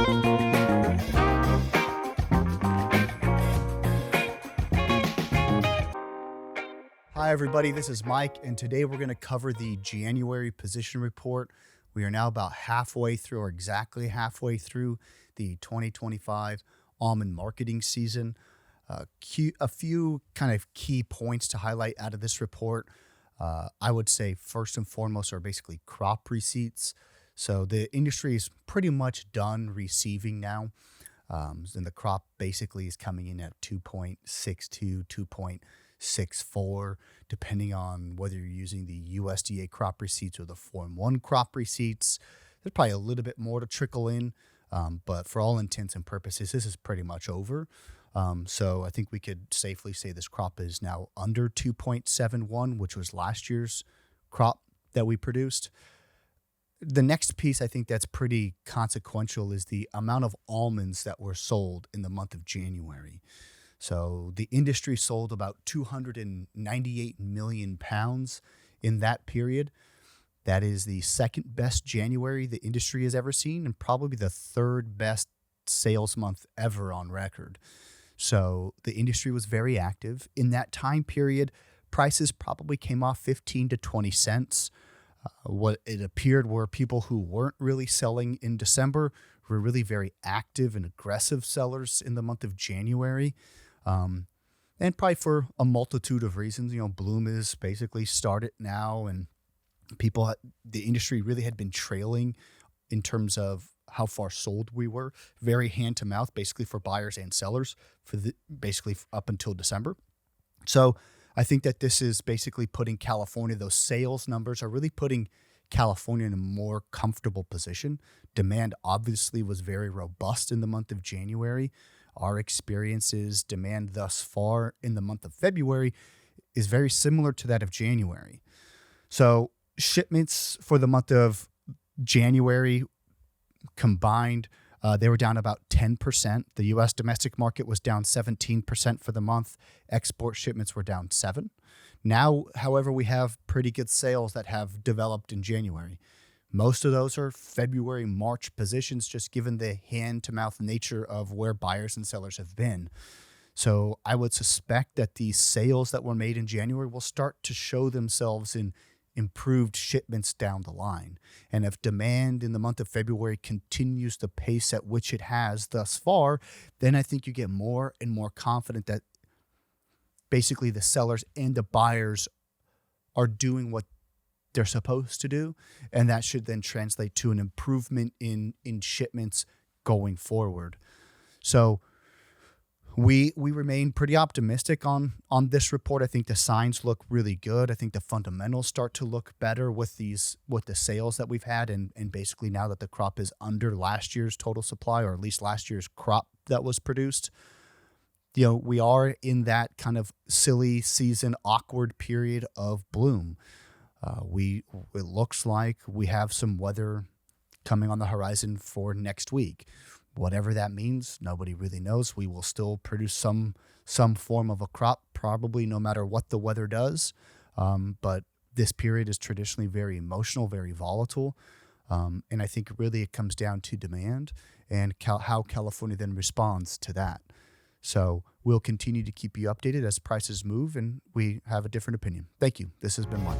Hi, everybody. This is Mike, and today we're going to cover the January position report. We are now about halfway through, or exactly halfway through, the 2025 almond marketing season. A few kind of key points to highlight out of this report. I would say first and foremost are basically crop receipts. So the industry is pretty much done receiving now. And the crop basically is coming in at 2.62, 2.64, depending on whether you're using the USDA crop receipts or the Form 1 crop receipts. There's probably a little bit more to trickle in, but for all intents and purposes, this is pretty much over. So I think we could safely say this crop is now under 2.71, which was last year's crop that we produced. The next piece I think that's pretty consequential is the amount of almonds that were sold in the month of January. So the industry sold about 298 million pounds in that period. That is the second best January the industry has ever seen, and probably the third best sales month ever on record. So the industry was very active. In that time period, prices probably came off 15 to 20 cents. What it appeared were people who weren't really selling in December were really very active and aggressive sellers in the month of January. And probably for a multitude of reasons. Bloom is basically started now, and the industry really had been trailing in terms of how far sold we were, very hand to mouth, basically for buyers and sellers basically up until December. So I think that this is basically putting California, those sales numbers are really putting California in a more comfortable position. Demand obviously was very robust in the month of January. Our experiences, demand thus far in the month of February is very similar to that of January. So shipments for the month of January combined, they were down about 10%. The U.S. domestic market was down 17% for the month. Export shipments were down 7%. Now, however, we have pretty good sales that have developed in January. Most of those are February, March positions, just given the hand-to-mouth nature of where buyers and sellers have been. So I would suspect that the sales that were made in January will start to show themselves in improved shipments down the line. And if demand in the month of February continues the pace at which it has thus far, then I think you get more and more confident that basically the sellers and the buyers are doing what they're supposed to do. And that should then translate to an improvement in shipments going forward. So we remain pretty optimistic on this report. I think the signs look really good. I think the fundamentals start to look better with the sales that we've had, and basically now that the crop is under last year's total supply, or at least last year's crop that was produced. We are in that kind of silly season, awkward period of bloom. It looks like we have some weather coming on the horizon for next week. Whatever that means, nobody really knows. We will still produce some form of a crop, probably no matter what the weather does. But this period is traditionally very emotional, very volatile. And I think really it comes down to demand and how California then responds to that. So we'll continue to keep you updated as prices move and we have a different opinion. Thank you. This has been Mike.